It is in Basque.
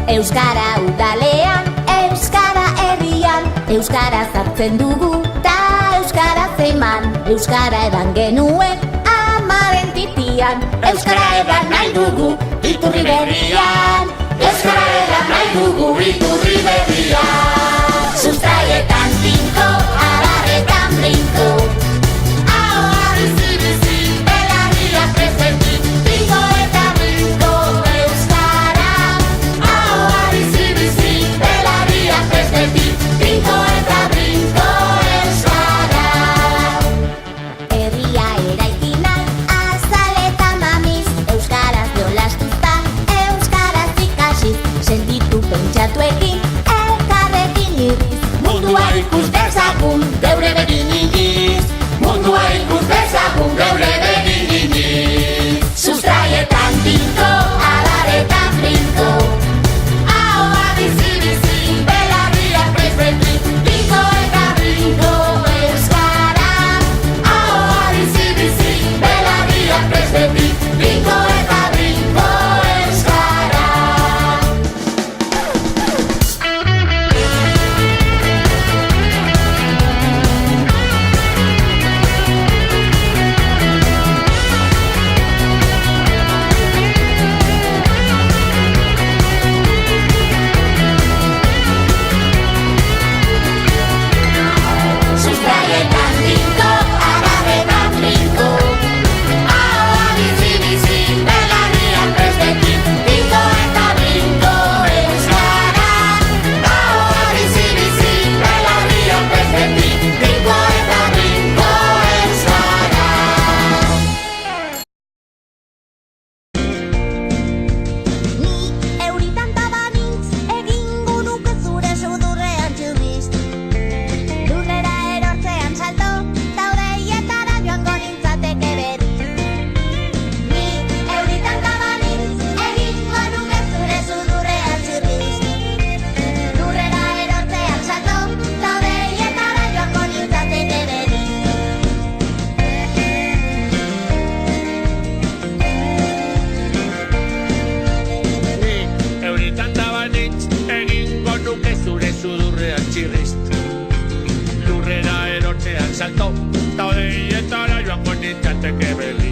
Euskara udalean, euskara herrian, euskara zartzen dugu ta euskara zeman. Euskara edan genuen amaren titian, euskara edan nahi dugu iturri berrian. Euskara edan nahi dugu iturri berrian. Sustraietan tinko, abarretan brinko, ahoa bizi-bizi, belarria presenti, tinko eta brinko euskara. Ahoa bizi-bizi, belarria presenti, tinko eta brinko euskara. Herria eraiki nahi, azal eta mamiz, euskaraz jolastuzta, euskaraz ikasiz, sentitu pentsatuekin, elkarrekin irriz. Mundua ikus dezagun geure begin iniz, mundua ikus dezagun geure begin iniz. Sustraietan tinko, abarretan brinko, ahoa bizi-bizi, belarria presenti, tinko eta brinko euskara. Ahoa bizi-bizi, belarria presenti, tinko eta brinko euskara. Sustraietan tinko, abarretan brinko, ahoa bizi-bizi, belarria presenti, tinko eta brinko euskara. Ahoa bizi-bizi, belarria presenti, tinko eta brinko euskara. Ni euritan tabanintz, egingo nuke zure sudurrean txurriz. Lurrera erortzean salto, taudeietara joango nintzateke berriz. Ni euritan tabanintz, egingo nuke zure sudurrean txurriz. Lurrera erortzean salto, taudeietara joango nintzateke berriz. Ni euritan tabanitz, egingo nuke zure sudurrean txirriz. Lurrera erortzean salto, taudeietara joango nintzateke berriz.